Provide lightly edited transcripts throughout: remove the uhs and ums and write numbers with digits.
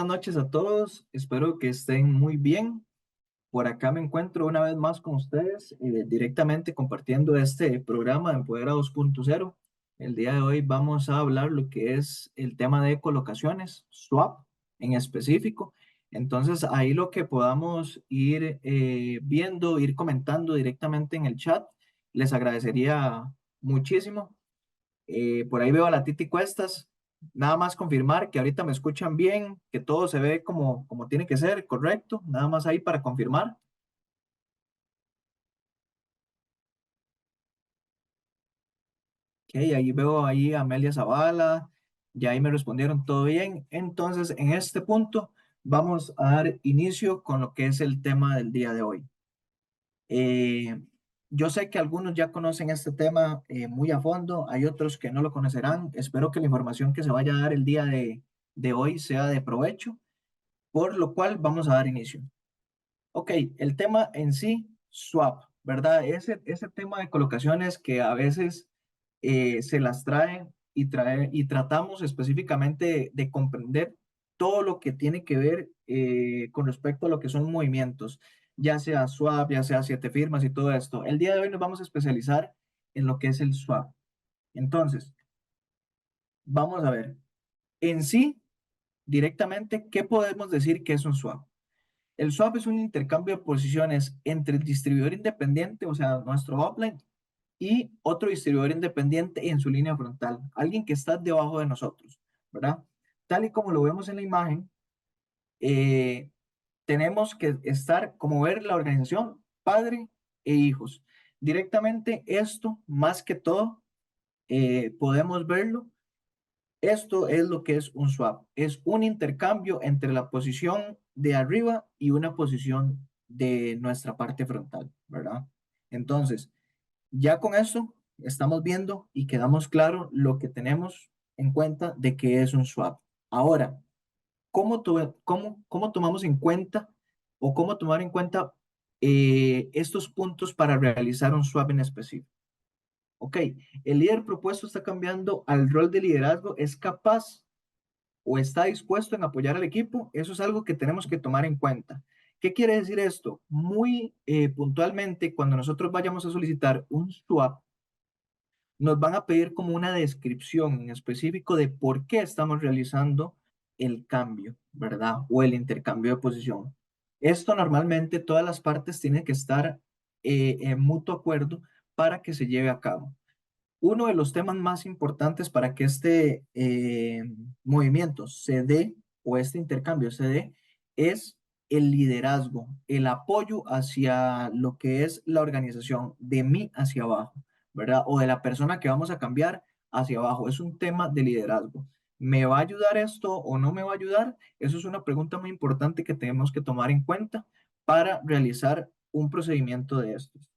buenas noches a todos. Espero que estén muy bien. Por acá me encuentro una vez más con ustedes, directamente compartiendo este programa de Empodera 2.0. El día de hoy vamos a hablar lo que es el tema de colocaciones, swap en específico. Entonces, ahí lo que podamos ir viendo, ir comentando directamente en el chat, les agradecería muchísimo. Por ahí veo a la Titi Cuestas. Nada más confirmar que ahorita me escuchan bien, que todo se ve como tiene que ser, correcto. Nada más ahí para confirmar. Ok, ahí veo ahí a Amelia Zavala. Ya ahí me respondieron todo bien. Entonces, en este punto, vamos a dar inicio con lo que es el tema del día de hoy. Eh, yo sé que algunos ya conocen este tema muy a fondo, hay otros que no lo conocerán. Espero que la información que se vaya a dar el día de hoy sea de provecho, por lo cual vamos a dar inicio. Ok, el tema en sí, swap, ¿verdad? Ese tema de colocaciones que a veces se las trae y tratamos específicamente de comprender todo lo que tiene que ver con respecto a lo que son movimientos, ya sea swap, ya sea siete firmas y todo esto. El día de hoy nos vamos a especializar en lo que es el swap. Entonces, vamos a ver, en sí, directamente, ¿qué podemos decir que es un swap? El swap es un intercambio de posiciones entre el distribuidor independiente, o sea, nuestro offline, y otro distribuidor independiente en su línea frontal, alguien que está debajo de nosotros, ¿verdad? Tal y como lo vemos en la imagen, eh, tenemos que estar, como ver la organización, padre e hijos. Directamente esto, más que todo, podemos verlo. Esto es lo que es un swap. Es un intercambio entre la posición de arriba y una posición de nuestra parte frontal, ¿verdad? Entonces, ya con eso estamos viendo y quedamos claro lo que tenemos en cuenta de que es un swap. Ahora, ¿cómo tomamos en cuenta o cómo tomar en cuenta estos puntos para realizar un swap en específico? Ok, el líder propuesto está cambiando al rol de liderazgo, es capaz o está dispuesto en apoyar al equipo. Eso es algo que tenemos que tomar en cuenta. ¿Qué quiere decir esto? Muy puntualmente, cuando nosotros vayamos a solicitar un swap, nos van a pedir como una descripción en específico de por qué estamos realizando el cambio, ¿verdad? O el intercambio de posición. Esto normalmente todas las partes tienen que estar en mutuo acuerdo para que se lleve a cabo. Uno de los temas más importantes para que este movimiento se dé o este intercambio se dé es el liderazgo, el apoyo hacia lo que es la organización, de mí hacia abajo, ¿verdad? O de la persona que vamos a cambiar hacia abajo. Es un tema de liderazgo. ¿Me va a ayudar esto o no me va a ayudar? Eso es una pregunta muy importante que tenemos que tomar en cuenta para realizar un procedimiento de estos.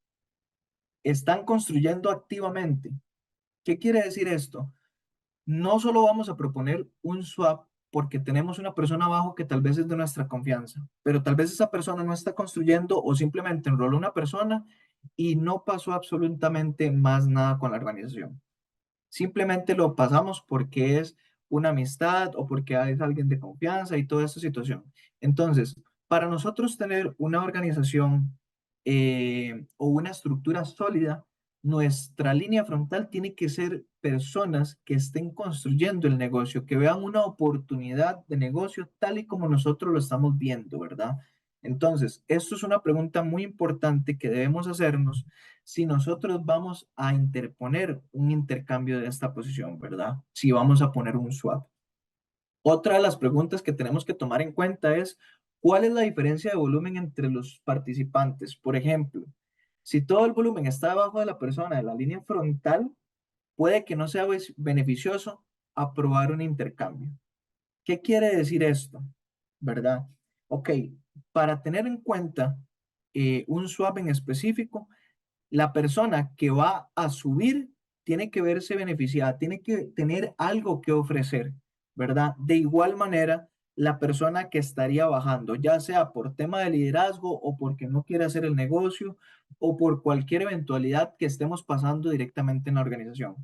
Están construyendo activamente. ¿Qué quiere decir esto? No solo vamos a proponer un swap porque tenemos una persona abajo que tal vez es de nuestra confianza, pero tal vez esa persona no está construyendo o simplemente enroló una persona y no pasó absolutamente más nada con la organización. Simplemente lo pasamos porque es una amistad o porque es alguien de confianza y toda esta situación. Entonces, para nosotros tener una organización o una estructura sólida, nuestra línea frontal tiene que ser personas que estén construyendo el negocio, que vean una oportunidad de negocio tal y como nosotros lo estamos viendo, ¿verdad? Entonces, esto es una pregunta muy importante que debemos hacernos si nosotros vamos a interponer un intercambio de esta posición, ¿verdad? Si vamos a poner un swap. Otra de las preguntas que tenemos que tomar en cuenta es, ¿cuál es la diferencia de volumen entre los participantes? Por ejemplo, si todo el volumen está debajo de la persona de la línea frontal, puede que no sea beneficioso aprobar un intercambio. ¿Qué quiere decir esto? ¿Verdad? Ok, para tener en cuenta un swap en específico, la persona que va a subir tiene que verse beneficiada, tiene que tener algo que ofrecer, ¿verdad? De igual manera, la persona que estaría bajando, ya sea por tema de liderazgo o porque no quiere hacer el negocio o por cualquier eventualidad que estemos pasando directamente en la organización.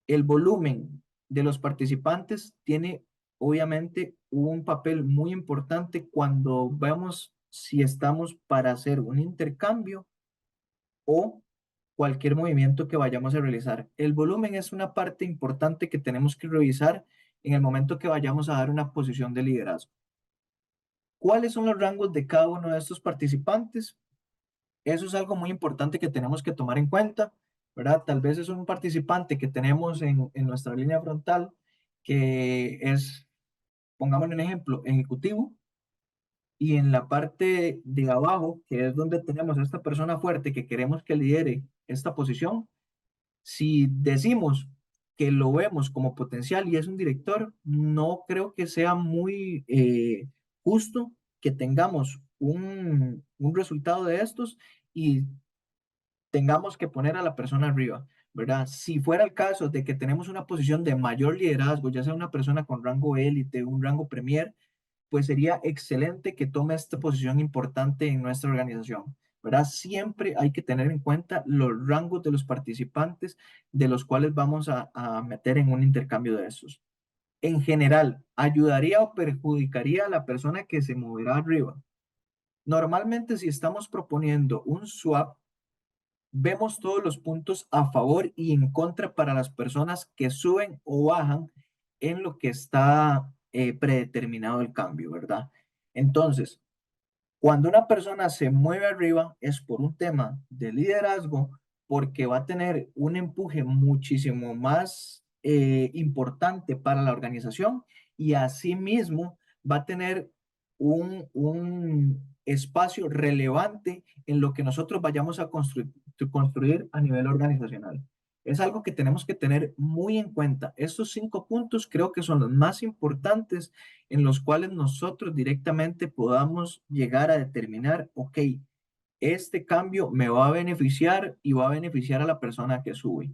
El volumen de los participantes tiene obviamente un papel muy importante cuando vemos si estamos para hacer un intercambio o cualquier movimiento que vayamos a realizar. El volumen es una parte importante que tenemos que revisar en el momento que vayamos a dar una posición de liderazgo. ¿Cuáles son los rangos de cada uno de estos participantes? Eso es algo muy importante que tenemos que tomar en cuenta, ¿verdad? Tal vez es un participante que tenemos en nuestra línea frontal, que es, pongámosle un ejemplo, ejecutivo, y en la parte de abajo, que es donde tenemos a esta persona fuerte que queremos que lidere esta posición, si decimos que lo vemos como potencial y es un director, no creo que sea muy justo que tengamos un resultado de estos y tengamos que poner a la persona arriba, ¿verdad? Si fuera el caso de que tenemos una posición de mayor liderazgo, ya sea una persona con rango élite, un rango premier, pues sería excelente que tome esta posición importante en nuestra organización, ¿verdad? Siempre hay que tener en cuenta los rangos de los participantes de los cuales vamos a meter en un intercambio de estos. En general, ¿ayudaría o perjudicaría a la persona que se moverá arriba? Normalmente, si estamos proponiendo un swap, vemos todos los puntos a favor y en contra para las personas que suben o bajan en lo que está predeterminado el cambio, ¿verdad? Entonces, cuando una persona se mueve arriba es por un tema de liderazgo, porque va a tener un empuje muchísimo más importante para la organización y asimismo va a tener un espacio relevante en lo que nosotros vayamos a construir a nivel organizacional. Es algo que tenemos que tener muy en cuenta. Estos 5 puntos creo que son los más importantes en los cuales nosotros directamente podamos llegar a determinar, ok, este cambio me va a beneficiar y va a beneficiar a la persona que sube.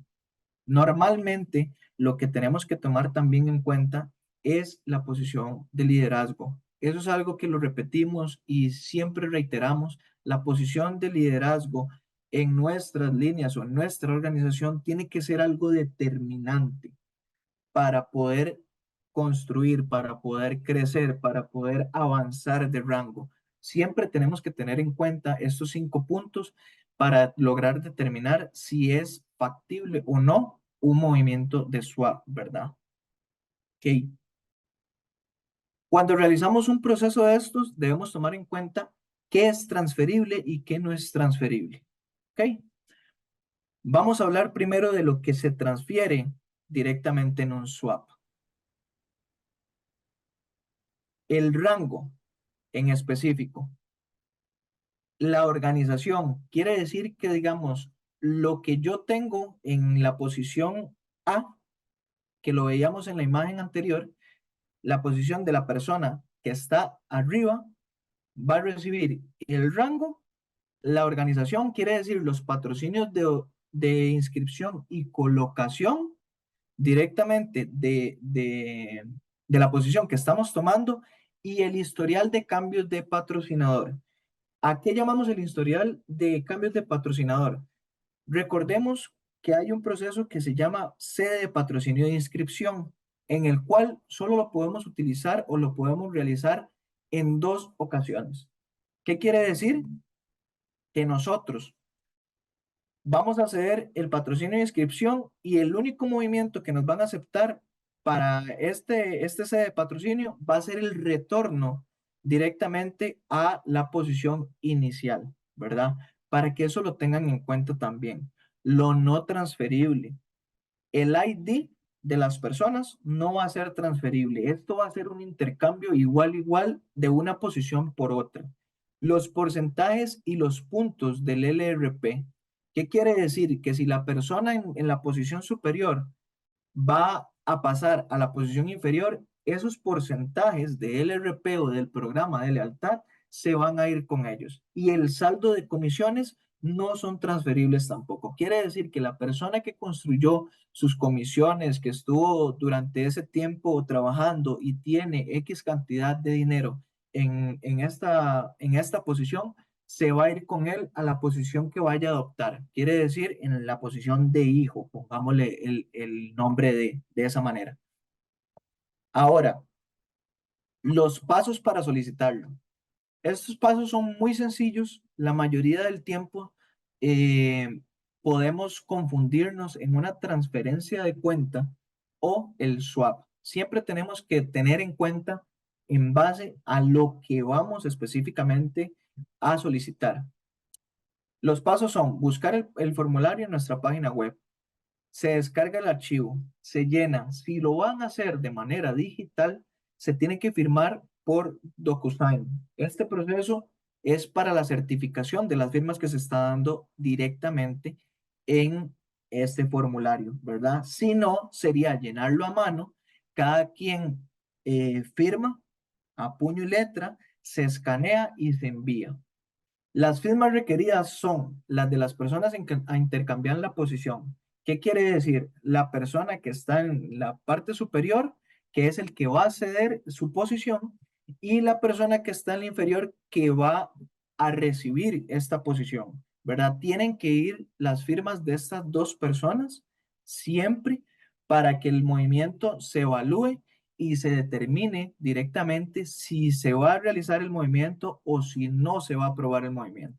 Normalmente, lo que tenemos que tomar también en cuenta es la posición de liderazgo. Eso es algo que lo repetimos y siempre reiteramos. La posición de liderazgo en nuestras líneas o en nuestra organización tiene que ser algo determinante para poder construir, para poder crecer, para poder avanzar de rango. Siempre tenemos que tener en cuenta estos 5 puntos para lograr determinar si es factible o no un movimiento de swap, ¿verdad? Ok. Cuando realizamos un proceso de estos, debemos tomar en cuenta qué es transferible y qué no es transferible. Ok. Vamos a hablar primero de lo que se transfiere directamente en un swap. El rango en específico. La organización quiere decir que, digamos, lo que yo tengo en la posición A, que lo veíamos en la imagen anterior, la posición de la persona que está arriba va a recibir el rango. La organización quiere decir los patrocinios de inscripción y colocación directamente de la posición que estamos tomando y el historial de cambios de patrocinador. ¿A qué llamamos el historial de cambios de patrocinador? Recordemos que hay un proceso que se llama sede de patrocinio de inscripción, en el cual solo lo podemos utilizar o lo podemos realizar en 2 ocasiones. ¿Qué quiere decir? Que nosotros vamos a ceder el patrocinio de inscripción y el único movimiento que nos van a aceptar para este sede de patrocinio va a ser el retorno directamente a la posición inicial, ¿verdad? Para que eso lo tengan en cuenta también. Lo no transferible. El ID de las personas no va a ser transferible. Esto va a ser un intercambio igual de una posición por otra. Los porcentajes y los puntos del LRP. ¿Qué quiere decir? Que si la persona en la posición superior va a pasar a la posición inferior, esos porcentajes de LRP o del programa de lealtad se van a ir con ellos. Y el saldo de comisiones no son transferibles tampoco. Quiere decir que la persona que construyó sus comisiones, que estuvo durante ese tiempo trabajando y tiene X cantidad de dinero en esta posición, se va a ir con él a la posición que vaya a adoptar. Quiere decir en la posición de hijo, pongámosle el nombre de esa manera. Ahora, Los pasos para solicitarlo. Estos pasos son muy sencillos. La mayoría del tiempo eh, podemos confundirnos en una transferencia de cuenta o el swap. Siempre tenemos que tener en cuenta en base a lo que vamos específicamente a solicitar. Los pasos son buscar el formulario en nuestra página web, se descarga el archivo, se llena. Si lo van a hacer de manera digital, se tiene que firmar por DocuSign. Este proceso es para la certificación de las firmas que se está dando directamente en este formulario, ¿verdad? Si no, sería llenarlo a mano. Cada quien firma a puño y letra, se escanea y se envía. Las firmas requeridas son las de las personas a intercambiar la posición. ¿Qué quiere decir? La persona que está en la parte superior, que es el que va a ceder su posición, y la persona que está en la inferior, que va a recibir esta posición, ¿verdad? Tienen que ir las firmas de estas dos personas siempre para que el movimiento se evalúe y se determine directamente si se va a realizar el movimiento o si no se va a aprobar el movimiento.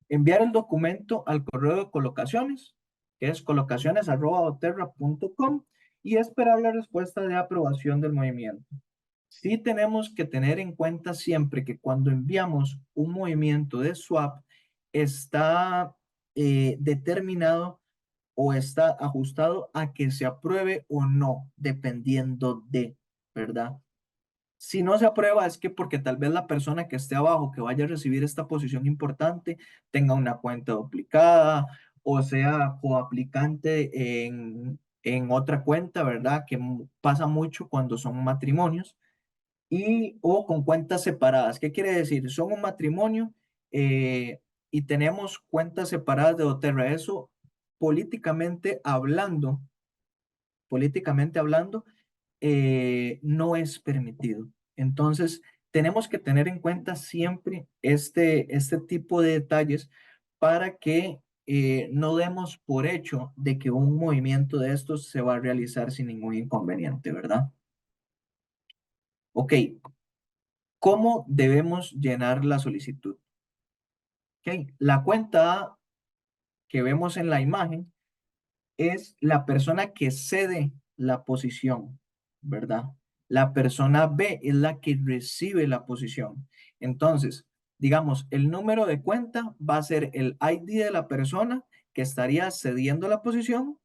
Enviar el documento al correo de colocaciones, que es colocaciones@oterra.com, y esperar la respuesta de aprobación del movimiento. Sí tenemos que tener en cuenta siempre que cuando enviamos un movimiento de swap está determinado o está ajustado a que se apruebe o no, dependiendo de, ¿verdad? Si no se aprueba es que porque tal vez la persona que esté abajo, que vaya a recibir esta posición importante, tenga una cuenta duplicada o sea coaplicante en otra cuenta, ¿verdad? Que pasa mucho cuando son matrimonios y o con cuentas separadas. ¿Qué quiere decir? Son un matrimonio y tenemos cuentas separadas de Doterra. Eso políticamente hablando, políticamente hablando, no es permitido. Entonces, tenemos que tener en cuenta siempre este tipo de detalles para que no demos por hecho de que un movimiento de estos se va a realizar sin ningún inconveniente, ¿verdad? Ok, ¿cómo debemos llenar la solicitud? Ok, la cuenta A que vemos en la imagen es la persona que cede la posición, ¿verdad? La persona B es la que recibe la posición. Entonces, digamos, el número de cuenta va a ser el ID de la persona que estaría cediendo la posición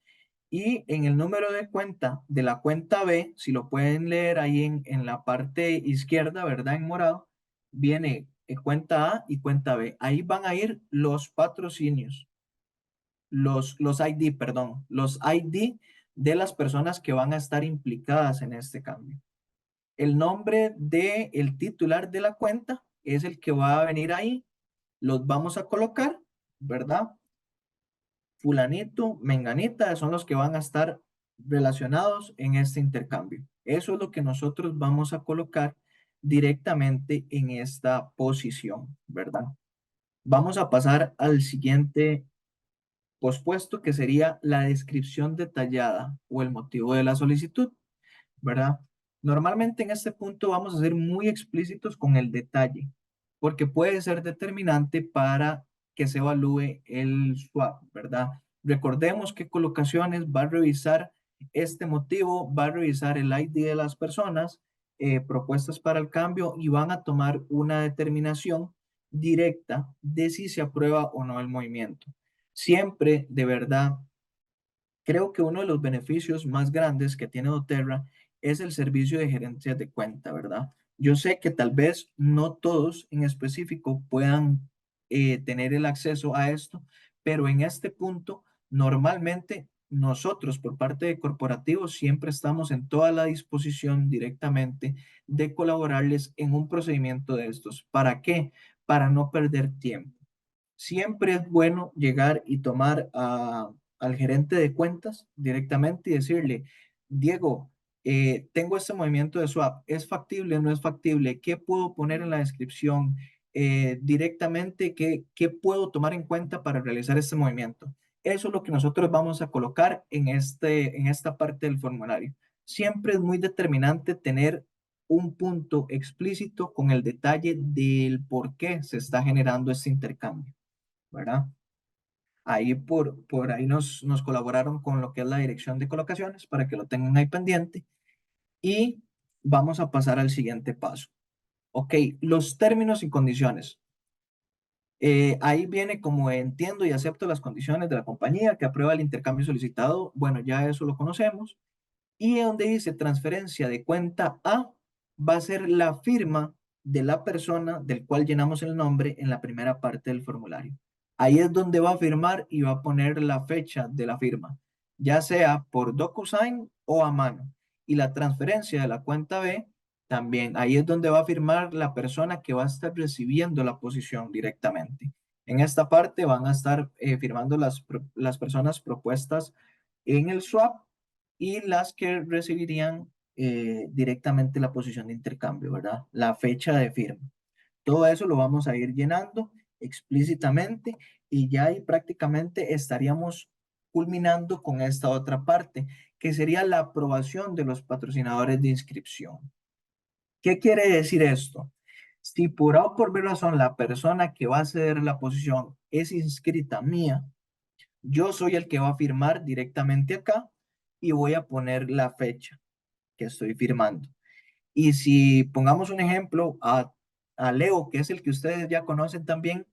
y en el número de cuenta de la cuenta B, si lo pueden leer ahí en la parte izquierda, ¿verdad? En morado, viene cuenta A y cuenta B. Ahí van a ir los patrocinios los ID, perdón, los ID de las personas que van a estar implicadas en este cambio. El nombre del titular de la cuenta es el que va a venir ahí. Los vamos a colocar, ¿verdad? Fulanito, menganita, son los que van a estar relacionados en este intercambio. Eso es lo que nosotros vamos a colocar directamente en esta posición, ¿verdad? Vamos a pasar al siguiente pospuesto, que sería la descripción detallada o el motivo de la solicitud, ¿verdad? Normalmente en este punto vamos a ser muy explícitos con el detalle, porque puede ser determinante para que se evalúe el swap, ¿verdad? Recordemos que colocaciones va a revisar este motivo, va a revisar el ID de las personas, propuestas para el cambio y van a tomar una determinación directa de si se aprueba o no el movimiento. Siempre, de verdad, creo que uno de los beneficios más grandes que tiene doTERRA es el servicio de gerencia de cuenta, ¿verdad? Yo sé que tal vez no todos en específico puedan tener el acceso a esto, pero en este punto, normalmente nosotros por parte de corporativos siempre estamos en toda la disposición directamente de colaborarles en un procedimiento de estos. ¿Para qué? Para no perder tiempo. Siempre es bueno llegar y tomar al gerente de cuentas directamente y decirle, Diego, tengo este movimiento de swap, ¿es factible o no es factible? ¿Qué puedo poner en la descripción? Directamente, ¿qué puedo tomar en cuenta para realizar este movimiento? Eso es lo que nosotros vamos a colocar en esta parte del formulario. Siempre es muy determinante tener un punto explícito con el detalle del por qué se está generando este intercambio, ¿verdad? Ahí por ahí nos colaboraron con lo que es la dirección de colocaciones para que lo tengan ahí pendiente. Y vamos a pasar al siguiente paso. Ok, los términos y condiciones. Ahí viene como entiendo y acepto las condiciones de la compañía que aprueba el intercambio solicitado. Bueno, ya eso lo conocemos. Y donde dice transferencia de cuenta A, va a ser la firma de la persona del cual llenamos el nombre en la primera parte del formulario. Ahí es donde va a firmar y va a poner la fecha de la firma, ya sea por DocuSign o a mano. Y la transferencia de la cuenta B también. Ahí es donde va a firmar la persona que va a estar recibiendo la posición directamente. En esta parte van a estar firmando las personas propuestas en el swap y las que recibirían directamente la posición de intercambio, ¿verdad? La fecha de firma. Todo eso lo vamos a ir llenando explícitamente y ya ahí prácticamente estaríamos culminando con esta otra parte, que sería la aprobación de los patrocinadores de inscripción. ¿Qué quiere decir esto? Si por A o por B razón la persona que va a ceder la posición es inscrita mía, yo soy el que va a firmar directamente acá y voy a poner la fecha que estoy firmando. Y si pongamos un ejemplo a Leo, que es el que ustedes ya conocen también,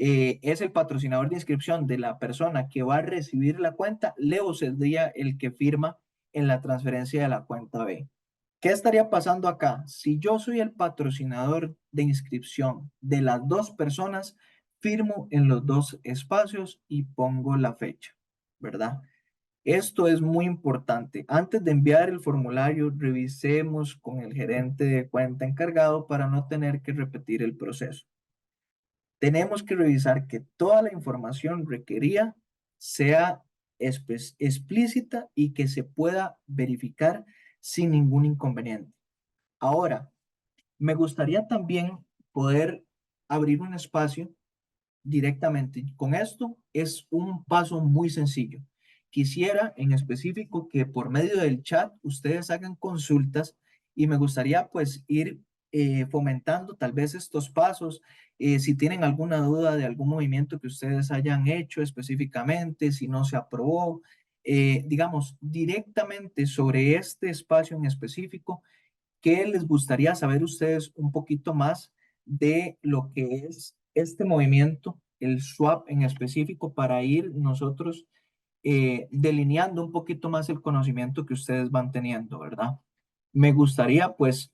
es el patrocinador de inscripción de la persona que va a recibir la cuenta, Leo sería el que firma en la transferencia de la cuenta B. ¿Qué estaría pasando acá? Si yo soy el patrocinador de inscripción de las dos personas, firmo en los dos espacios y pongo la fecha, ¿verdad? Esto es muy importante. Antes de enviar el formulario, revisemos con el gerente de cuenta encargado para no tener que repetir el proceso. Tenemos que revisar que toda la información requerida sea explícita y que se pueda verificar sin ningún inconveniente. Ahora, me gustaría también poder abrir un espacio directamente. Con esto es un paso muy sencillo. Quisiera en específico que por medio del chat ustedes hagan consultas y me gustaría pues ir fomentando tal vez estos pasos. Si tienen alguna duda de algún movimiento que ustedes hayan hecho específicamente, si no se aprobó, digamos, directamente sobre este espacio en específico, ¿qué les gustaría saber ustedes un poquito más de lo que es este movimiento, el swap en específico, para ir nosotros delineando un poquito más el conocimiento que ustedes van teniendo, ¿verdad? Me gustaría pues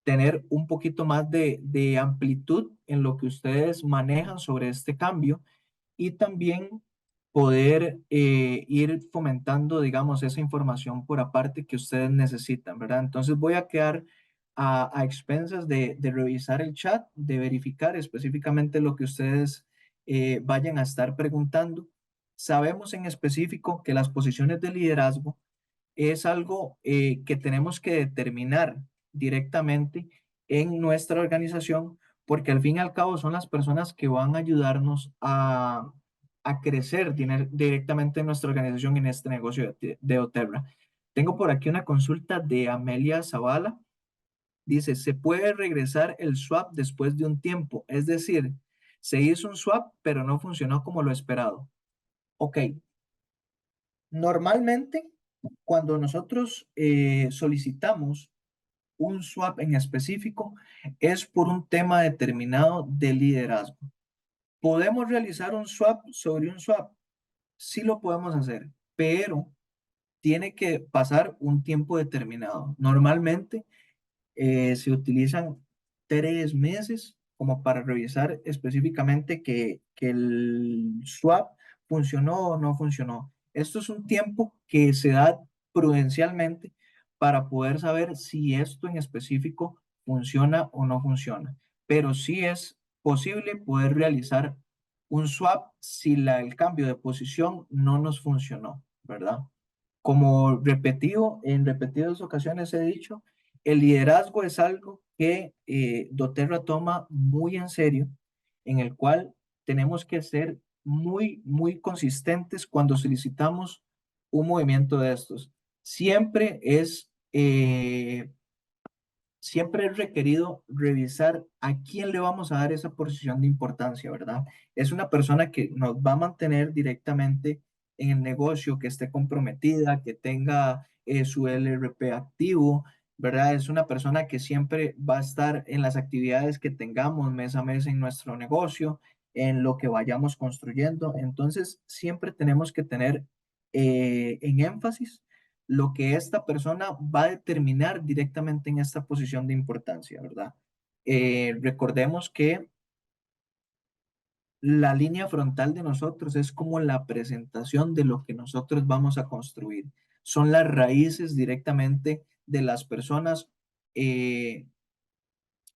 tener un poquito más de amplitud en lo que ustedes manejan sobre este cambio y también poder ir fomentando, digamos, esa información por aparte que ustedes necesitan, ¿verdad? Entonces voy a quedar a expensas de revisar el chat, de verificar específicamente lo que ustedes vayan a estar preguntando. Sabemos en específico que las posiciones de liderazgo es algo que tenemos que determinar directamente en nuestra organización, porque al fin y al cabo son las personas que van a ayudarnos a crecer directamente en nuestra organización en este negocio de Oterra. Tengo por aquí una consulta de Amelia Zavala. Dice, ¿se puede regresar el swap después de un tiempo? Es decir, se hizo un swap, pero no funcionó como lo esperado. Ok, normalmente, cuando nosotros solicitamos un swap en específico, es por un tema determinado de liderazgo. ¿Podemos realizar un swap sobre un swap? Sí lo podemos hacer, pero tiene que pasar un tiempo determinado. Normalmente se utilizan 3 meses como para revisar específicamente que el swap funcionó o no funcionó. Esto es un tiempo que se da prudencialmente para poder saber si esto en específico funciona o no funciona. Pero sí es posible poder realizar un swap si el cambio de posición no nos funcionó, ¿verdad? Como repetido, en repetidas ocasiones he dicho, el liderazgo es algo que doTERRA toma muy en serio, en el cual tenemos que ser muy, muy consistentes cuando solicitamos un movimiento de estos. Siempre es siempre es requerido revisar a quién le vamos a dar esa posición de importancia, ¿verdad? Es una persona que nos va a mantener directamente en el negocio, que esté comprometida, que tenga su LRP activo, ¿verdad? Es una persona que siempre va a estar en las actividades que tengamos mes a mes en nuestro negocio, en lo que vayamos construyendo. Entonces, siempre tenemos que tener en énfasis lo que esta persona va a determinar directamente en esta posición de importancia, ¿verdad? Recordemos que la línea frontal de nosotros es como la presentación de lo que nosotros vamos a construir. Son las raíces directamente de las personas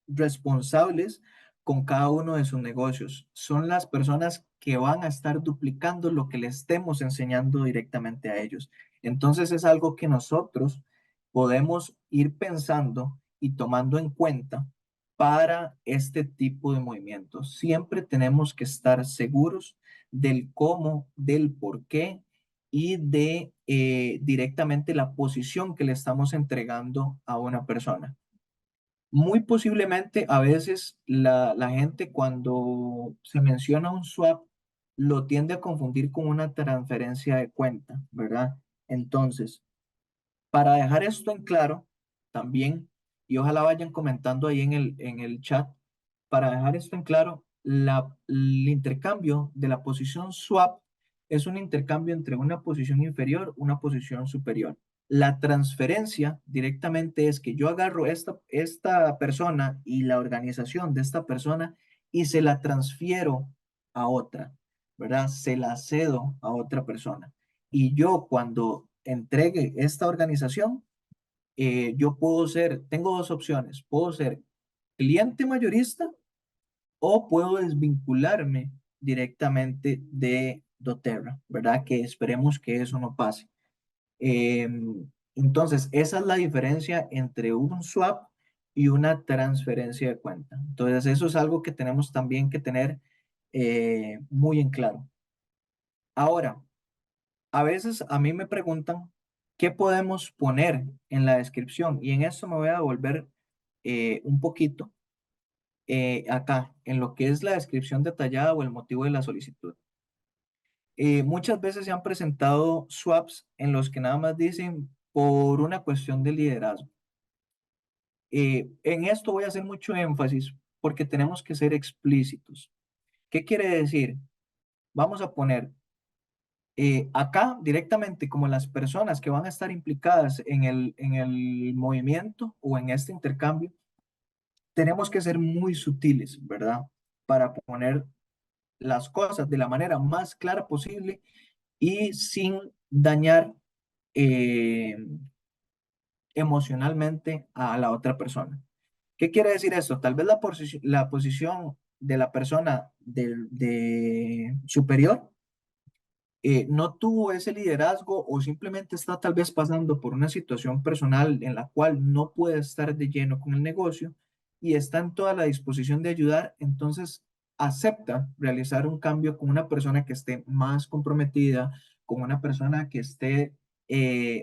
responsables con cada uno de sus negocios. Son las personas que van a estar duplicando lo que le estemos enseñando directamente a ellos. Entonces es algo que nosotros podemos ir pensando y tomando en cuenta para este tipo de movimientos. Siempre tenemos que estar seguros del cómo, del por qué y de directamente la posición que le estamos entregando a una persona. Muy posiblemente a veces la gente cuando se menciona un swap lo tiende a confundir con una transferencia de cuenta, ¿verdad? Entonces, para dejar esto en claro también, y ojalá vayan comentando ahí en el chat, para dejar esto en claro, el intercambio de la posición swap es un intercambio entre una posición inferior, una posición superior. La transferencia directamente es que yo agarro esta persona y la organización de esta persona y se la transfiero a otra, ¿verdad? Se la cedo a otra persona. Y yo cuando entregue esta organización, yo puedo ser, tengo dos opciones, puedo ser cliente mayorista o puedo desvincularme directamente de doTERRA, ¿verdad? Que esperemos que eso no pase. Eh, entonces, esa es la diferencia entre un swap y una transferencia de cuenta. Entonces, eso es algo que tenemos también que tener muy en claro. Ahora, a veces a mí me preguntan qué podemos poner en la descripción y en eso me voy a volver un poquito acá, en lo que es la descripción detallada o el motivo de la solicitud. Muchas veces se han presentado swaps en los que nada más dicen por una cuestión de liderazgo. En esto voy a hacer mucho énfasis porque tenemos que ser explícitos. ¿Qué quiere decir? Vamos a poner acá directamente como las personas que van a estar implicadas en el movimiento o en este intercambio, tenemos que ser muy sutiles, ¿verdad? Para poner las cosas de la manera más clara posible y sin dañar eh, emocionalmente a la otra persona. ¿Qué quiere decir esto? Tal vez la posición de la persona de superior no tuvo ese liderazgo o simplemente está tal vez pasando por una situación personal en la cual no puede estar de lleno con el negocio y está en toda la disposición de ayudar, entonces acepta realizar un cambio con una persona que esté más comprometida, con una persona que esté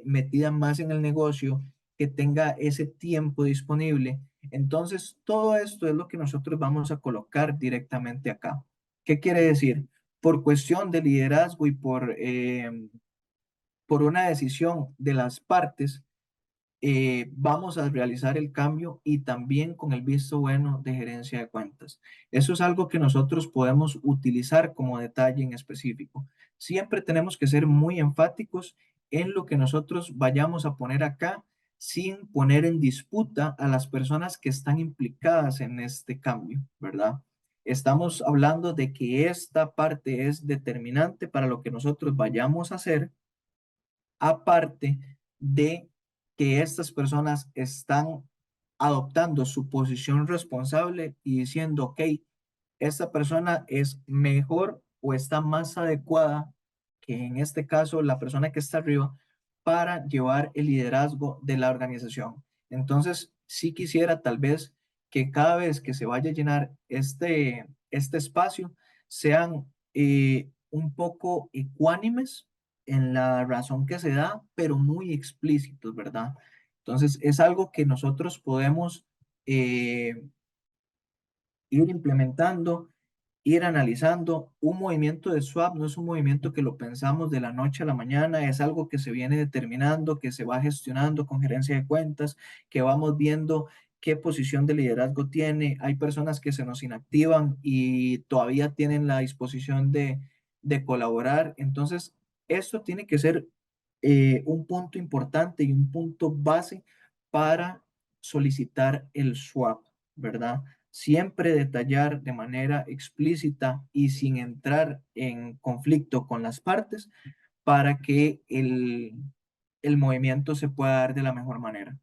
metida más en el negocio, que tenga ese tiempo disponible. Entonces, todo esto es lo que nosotros vamos a colocar directamente acá. ¿Qué quiere decir? Por cuestión de liderazgo y por una decisión de las partes, vamos a realizar el cambio y también con el visto bueno de gerencia de cuentas. Eso es algo que nosotros podemos utilizar como detalle en específico. Siempre tenemos que ser muy enfáticos en lo que nosotros vayamos a poner acá sin poner en disputa a las personas que están implicadas en este cambio, ¿verdad? Estamos hablando de que esta parte es determinante para lo que nosotros vayamos a hacer, aparte de que estas personas están adoptando su posición responsable y diciendo, ok, esta persona es mejor o está más adecuada que en este caso la persona que está arriba para llevar el liderazgo de la organización. Entonces, sí quisiera tal vez que cada vez que se vaya a llenar este espacio, sean un poco ecuánimes en la razón que se da, pero muy explícitos, ¿verdad? Entonces, es algo que nosotros podemos eh, ir implementando, ir analizando. Un movimiento de swap no es un movimiento que lo pensamos de la noche a la mañana, es algo que se viene determinando, que se va gestionando con gerencia de cuentas, que vamos viendo qué posición de liderazgo tiene. Hay personas que se nos inactivan y todavía tienen la disposición de colaborar. Entonces, esto tiene que ser un punto importante y un punto base para solicitar el swap, ¿verdad? Siempre detallar de manera explícita y sin entrar en conflicto con las partes para que el movimiento se pueda dar de la mejor manera.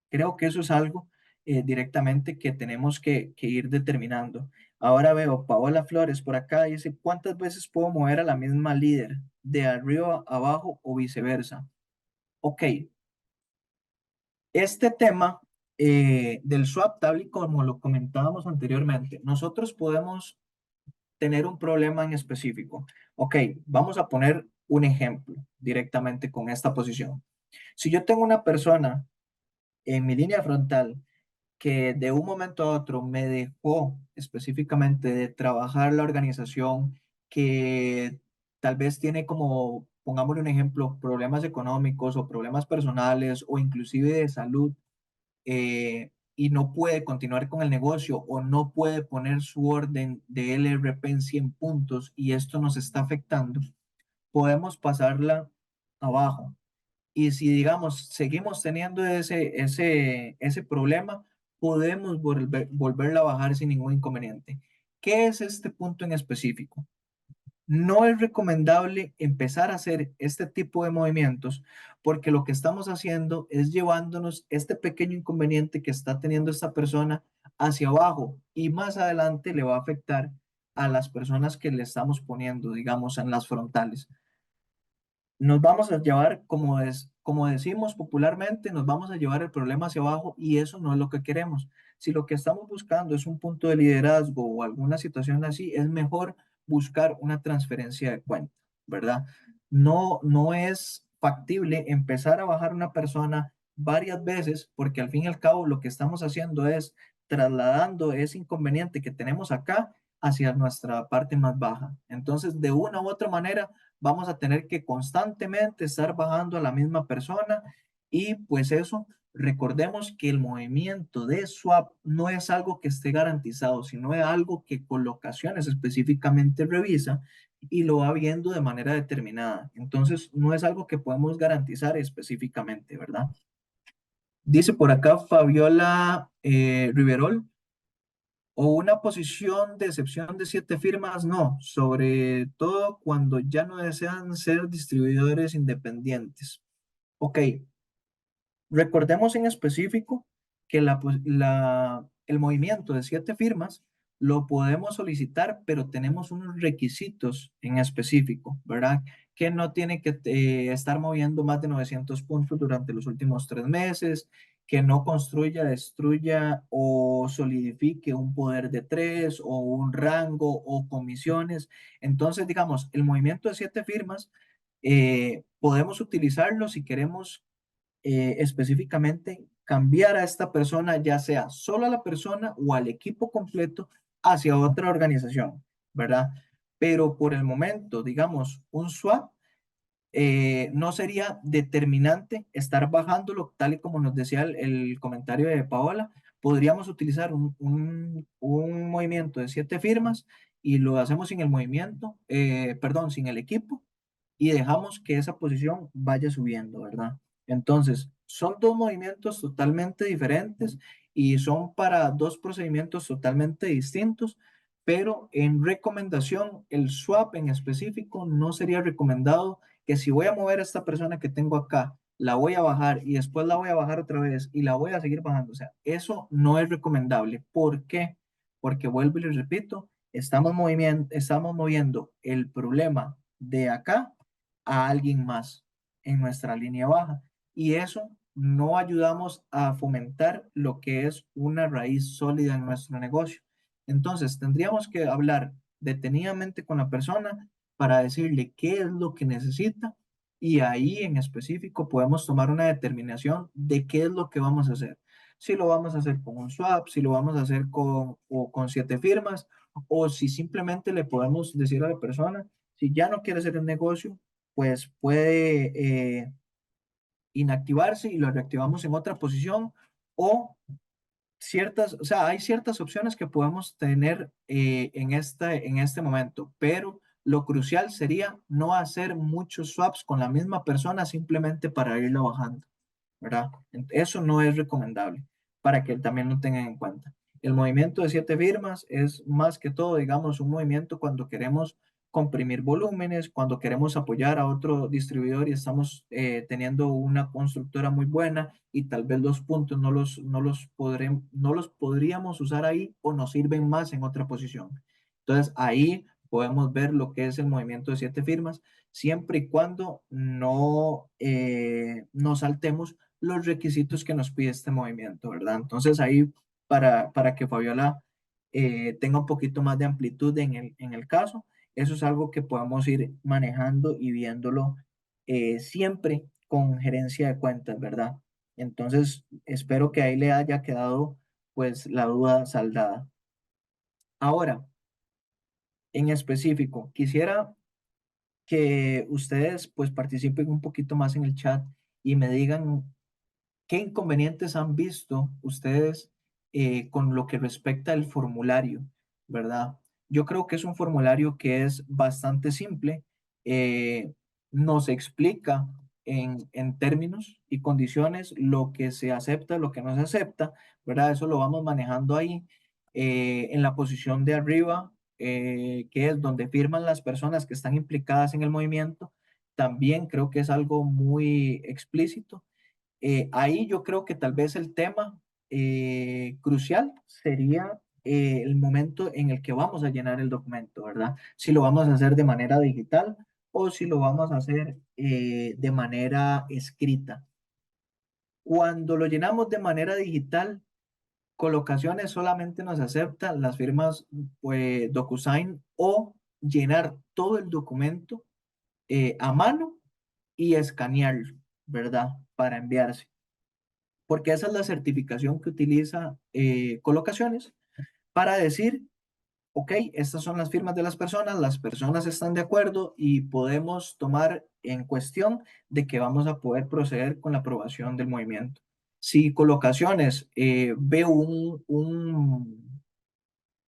Creo que eso es algo directamente que tenemos que ir determinando. Ahora veo Paola Flores por acá, dice, ¿cuántas veces puedo mover a la misma líder? ¿De arriba a abajo o viceversa? Ok, este tema del swap, tal y como lo comentábamos anteriormente, nosotros podemos tener un problema en específico. Ok, vamos a poner un ejemplo directamente con esta posición. Si yo tengo una persona en mi línea frontal que de un momento a otro me dejó específicamente de trabajar la organización, que tal vez tiene como, pongámosle un ejemplo, problemas económicos o problemas personales o inclusive de salud, y no puede continuar con el negocio o no puede poner su orden de LRP en 100 puntos y esto nos está afectando, podemos pasarla abajo. Y si, digamos, seguimos teniendo ese problema, podemos volverla a bajar sin ningún inconveniente. ¿Qué es este punto en específico? No es recomendable empezar a hacer este tipo de movimientos porque lo que estamos haciendo es llevándonos este pequeño inconveniente que está teniendo esta persona hacia abajo y más adelante le va a afectar a las personas que le estamos poniendo, digamos, en las frontales. Nos vamos a llevar, como decimos popularmente, nos vamos a llevar el problema hacia abajo y eso no es lo que queremos. Si lo que estamos buscando es un punto de liderazgo o alguna situación así, es mejor buscar una transferencia de cuenta, ¿verdad? No es factible empezar a bajar una persona varias veces porque al fin y al cabo lo que estamos haciendo es trasladando ese inconveniente que tenemos acá hacia nuestra parte más baja. Entonces, de una u otra manera, vamos a tener que constantemente estar bajando a la misma persona y pues eso, recordemos que el movimiento de swap no es algo que esté garantizado, sino es algo que colocaciones específicamente revisa y lo va viendo de manera determinada. Entonces, no es algo que podemos garantizar específicamente, ¿verdad? Dice por acá Fabiola Riverol, o una posición de excepción de 7 firmas, no, sobre todo cuando ya no desean ser distribuidores independientes. Ok, recordemos en específico que el movimiento de 7 firmas lo podemos solicitar, pero tenemos unos requisitos en específico, ¿verdad? Que no tiene que estar moviendo más de 900 puntos durante los últimos 3 meses, que no construya, destruya o solidifique un poder de 3 o un rango o comisiones. Entonces, digamos, el movimiento de 7 firmas podemos utilizarlo si queremos específicamente cambiar a esta persona, ya sea solo a la persona o al equipo completo, hacia otra organización, ¿verdad? Pero por el momento, digamos, un swap no sería determinante estar bajándolo, tal y como nos decía el comentario de Paola. Podríamos utilizar un movimiento de 7 firmas y lo hacemos sin el movimiento, perdón, sin el equipo y dejamos que esa posición vaya subiendo, ¿verdad? Entonces, son dos movimientos totalmente diferentes y son para dos procedimientos totalmente distintos, pero en recomendación, el swap en específico no sería recomendado que si voy a mover a esta persona que tengo acá, la voy a bajar y después la voy a bajar otra vez y la voy a seguir bajando. O sea, eso no es recomendable. ¿Por qué? Porque vuelvo y les repito, estamos moviendo el problema de acá a alguien más en nuestra línea baja. Y eso no ayudamos a fomentar lo que es una raíz sólida en nuestro negocio. Entonces, tendríamos que hablar detenidamente con la persona para decirle qué es lo que necesita y ahí en específico podemos tomar una determinación de qué es lo que vamos a hacer. si lo vamos a hacer con un swap, si lo vamos a hacer o con 7 firmas, o si simplemente le podemos decir a la persona, si ya no quiere hacer el negocio, pues puede inactivarse y lo reactivamos en otra posición, o o sea, hay ciertas opciones que podemos tener en este momento, pero lo crucial sería no hacer muchos swaps con la misma persona simplemente para irla bajando, ¿verdad? Eso no es recomendable para que también lo tengan en cuenta. El movimiento de 7 firmas es más que todo, digamos, un movimiento cuando queremos comprimir volúmenes, cuando queremos apoyar a otro distribuidor y estamos teniendo una constructora muy buena y tal vez los puntos no los podríamos usar ahí o nos sirven más en otra posición. Entonces ahí podemos ver lo que es el movimiento de 7 firmas, siempre y cuando no saltemos los requisitos que nos pide este movimiento, ¿verdad? Entonces ahí para que Fabiola tenga un poquito más de amplitud en el caso, eso es algo que podemos ir manejando y viéndolo siempre con gerencia de cuentas, ¿verdad? Entonces espero que ahí le haya quedado pues la duda saldada. Ahora, en específico, quisiera que ustedes pues participen un poquito más en el chat y me digan ¿qué inconvenientes han visto ustedes con lo que respecta al formulario, verdad? Yo creo que es un formulario que es bastante simple, eh, nos explica en términos y condiciones lo que se acepta, lo que no se acepta, ¿verdad? Eso lo vamos manejando ahí en la posición de arriba, que es donde firman las personas que están implicadas en el movimiento. También creo que es algo muy explícito. Ahí yo creo que tal vez el tema crucial sería el momento en el que vamos a llenar el documento, ¿verdad? Si lo vamos a hacer de manera digital o si lo vamos a hacer de manera escrita. Cuando lo llenamos de manera digital, colocaciones solamente nos aceptan las firmas pues, DocuSign o llenar todo el documento a mano y escanearlo, ¿verdad? Para enviarse, porque esa es la certificación que utiliza Colocaciones para decir, ok, estas son las firmas de las personas están de acuerdo y podemos tomar en cuestión de que vamos a poder proceder con la aprobación del movimiento. Si Colocaciones ve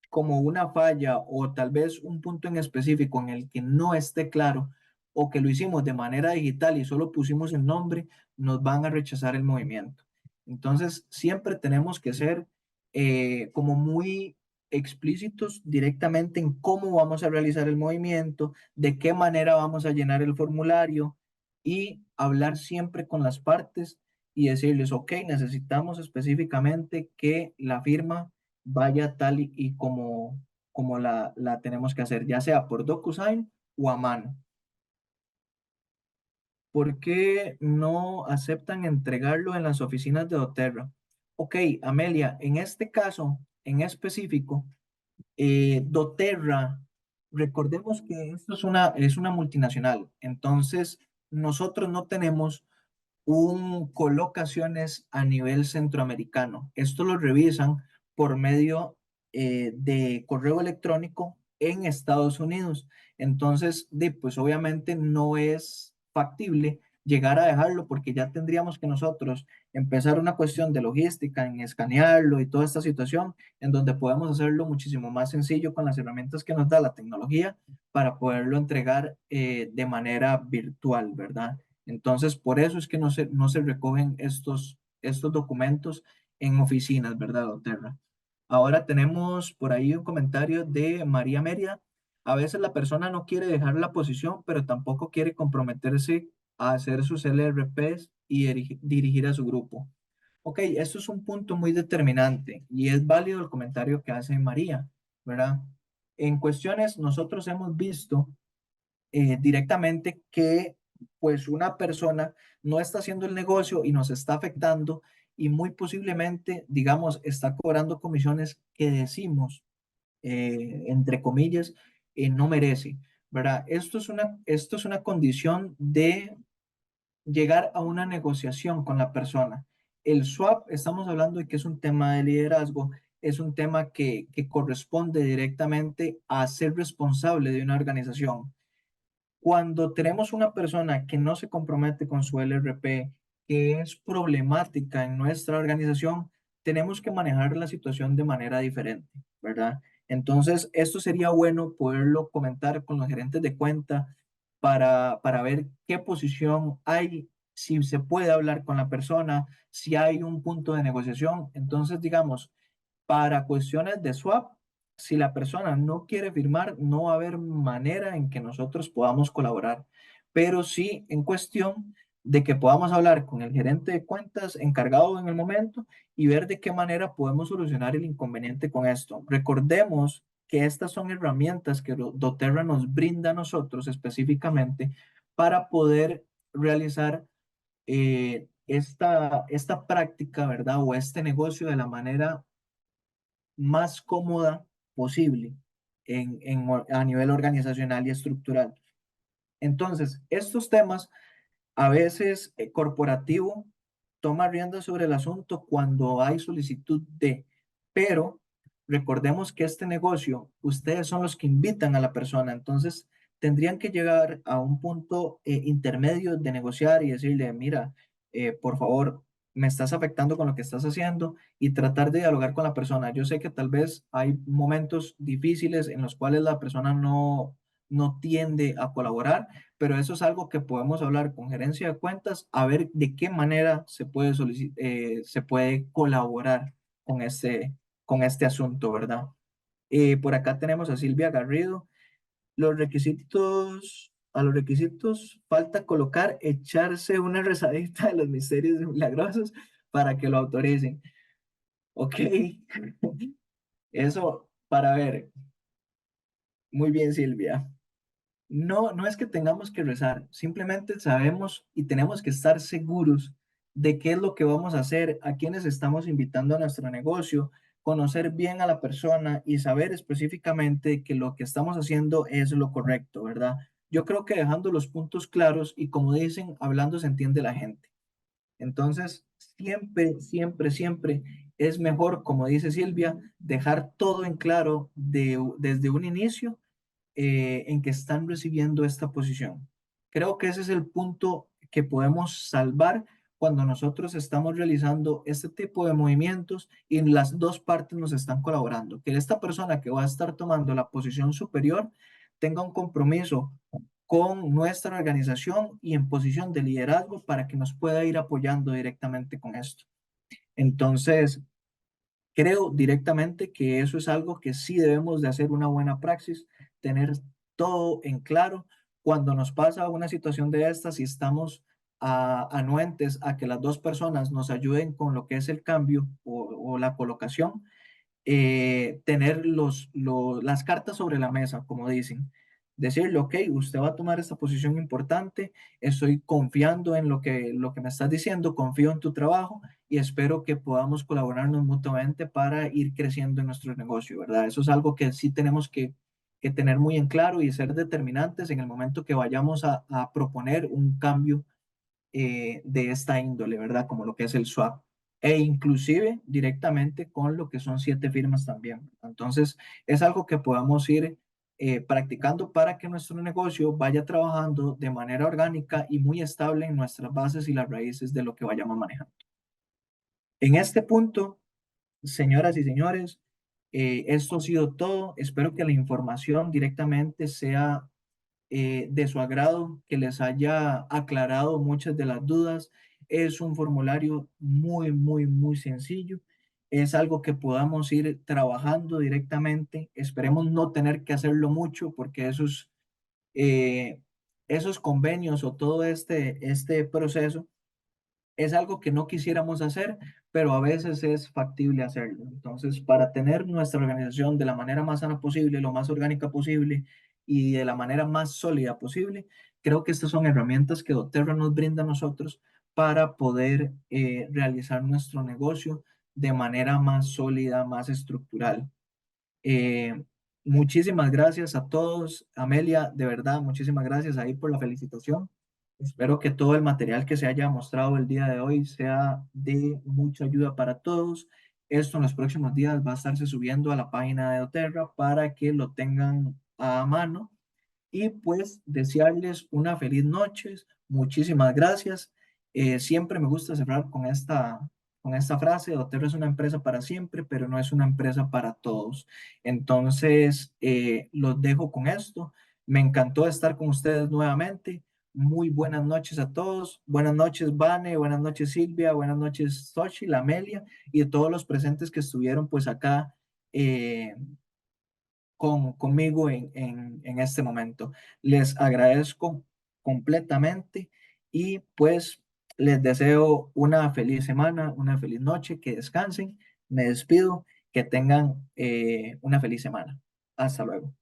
como una falla o tal vez un punto en específico en el que no esté claro o que lo hicimos de manera digital y solo pusimos el nombre, nos van a rechazar el movimiento. Entonces, siempre tenemos que ser como muy explícitos directamente en cómo vamos a realizar el movimiento, de qué manera vamos a llenar el formulario y hablar siempre con las partes y decirles, ok, necesitamos específicamente que la firma vaya tal y como la tenemos que hacer, ya sea por DocuSign o a mano. ¿Por qué no aceptan entregarlo en las oficinas de doTERRA? Ok, Amelia, en este caso en específico, doTERRA, recordemos que esto es una multinacional, entonces nosotros no tenemos un colocaciones a nivel centroamericano. Esto lo revisan por medio de correo electrónico en Estados Unidos. Entonces, pues obviamente no es factible llegar a dejarlo porque ya tendríamos que nosotros empezar una cuestión de logística en escanearlo y toda esta situación en donde podemos hacerlo muchísimo más sencillo con las herramientas que nos da la tecnología para poderlo entregar de manera virtual, ¿verdad? Entonces, por eso es que no se recogen estos documentos en oficinas, ¿verdad, Oterra? Ahora tenemos por ahí un comentario de María Mérida. A veces la persona no quiere dejar la posición, pero tampoco quiere comprometerse a hacer sus LRPs y dirigir a su grupo. Ok, esto es un punto muy determinante y es válido el comentario que hace María, ¿verdad? En cuestiones, nosotros hemos visto directamente que pues una persona no está haciendo el negocio y nos está afectando y muy posiblemente, digamos, está cobrando comisiones que decimos, entre comillas, no merece, ¿verdad? Esto es una condición de llegar a una negociación con la persona. el swap, estamos hablando de que es un tema de liderazgo, es un tema que corresponde directamente a ser responsable de una organización. Cuando tenemos una persona que no se compromete con su LRP, que es problemática en nuestra organización, tenemos que manejar la situación de manera diferente, ¿verdad? Entonces, esto sería bueno poderlo comentar con los gerentes de cuenta para ver qué posición hay, si se puede hablar con la persona, si hay un punto de negociación. Entonces, digamos, para cuestiones de swap, si la persona no quiere firmar, no va a haber manera en que nosotros podamos colaborar. Pero sí en cuestión de que podamos hablar con el gerente de cuentas encargado en el momento y ver de qué manera podemos solucionar el inconveniente con esto. Recordemos que estas son herramientas que doTERRA nos brinda a nosotros específicamente para poder realizar esta práctica, ¿verdad? O este negocio de la manera más cómoda posible a nivel organizacional y estructural. Entonces, estos temas a veces corporativo toma rienda sobre el asunto cuando hay solicitud de, pero recordemos que este negocio, ustedes son los que invitan a la persona, entonces tendrían que llegar a un punto intermedio de negociar y decirle, mira, por favor, me estás afectando con lo que estás haciendo y tratar de dialogar con la persona. Yo sé que tal vez hay momentos difíciles en los cuales la persona no tiende a colaborar, pero eso es algo que podemos hablar con gerencia de cuentas a ver de qué manera se puede colaborar con este asunto, ¿verdad? Por acá tenemos a Silvia Garrido. A los requisitos falta colocar, echarse una rezadita de los misterios milagrosos para que lo autoricen. Ok, eso para ver. Muy bien, Silvia. No, no es que tengamos que rezar, simplemente sabemos y tenemos que estar seguros de qué es lo que vamos a hacer, a quiénes estamos invitando a nuestro negocio, conocer bien a la persona y saber específicamente que lo que estamos haciendo es lo correcto, ¿verdad? Yo creo que dejando los puntos claros y como dicen, hablando se entiende la gente. Entonces, siempre, siempre, siempre es mejor, como dice Silvia, dejar todo en claro desde un inicio en que están recibiendo esta posición. Creo que ese es el punto que podemos salvar cuando nosotros estamos realizando este tipo de movimientos y las dos partes nos están colaborando. Que esta persona que va a estar tomando la posición superior tenga un compromiso con nuestra organización y en posición de liderazgo para que nos pueda ir apoyando directamente con esto. Entonces, creo directamente que eso es algo que sí debemos de hacer una buena praxis, tener todo en claro. Cuando nos pasa una situación de estas y estamos anuentes a que las dos personas nos ayuden con lo que es el cambio o la colocación, tener las cartas sobre la mesa, como dicen. Decirle, ok, usted va a tomar esta posición importante, estoy confiando en lo que me estás diciendo, confío en tu trabajo y espero que podamos colaborarnos mutuamente para ir creciendo en nuestro negocio, ¿verdad? Eso es algo que sí tenemos que tener muy en claro y ser determinantes en el momento que vayamos a proponer un cambio de esta índole, ¿verdad? Como lo que es el swap. E inclusive directamente con lo que son 7 firmas también. Entonces, es algo que podamos ir practicando para que nuestro negocio vaya trabajando de manera orgánica y muy estable en nuestras bases y las raíces de lo que vayamos manejando. En este punto, señoras y señores, esto ha sido todo. Espero que la información directamente sea de su agrado, que les haya aclarado muchas de las dudas. Es un formulario muy, muy, muy sencillo. Es algo que podamos ir trabajando directamente. Esperemos no tener que hacerlo mucho porque eh, esos convenios o todo este proceso es algo que no quisiéramos hacer, pero a veces es factible hacerlo. Entonces, para tener nuestra organización de la manera más sana posible, lo más orgánica posible y de la manera más sólida posible, creo que estas son herramientas que doTERRA nos brinda a nosotros para poder realizar nuestro negocio de manera más sólida, más estructural. Eh, Muchísimas gracias a todos. Amelia, de verdad, muchísimas gracias ahí por la felicitación. Espero que todo el material que se haya mostrado el día de hoy sea de mucha ayuda para todos. Esto en los próximos días va a estarse subiendo a la página de Oterra para que lo tengan a mano y pues desearles una feliz noche. Muchísimas gracias. Siempre me gusta cerrar con esta frase: Otero es una empresa para siempre, pero no es una empresa para todos. Entonces, los dejo con esto. Me encantó estar con ustedes nuevamente. Muy buenas noches a todos. Buenas noches, Vane. Buenas noches, Silvia. Buenas noches, Sochi, la Amelia y a todos los presentes que estuvieron pues acá. Conmigo en este momento. Les agradezco completamente y pues les deseo una feliz semana, una feliz noche, que descansen. Me despido, que tengan una feliz semana. Hasta luego.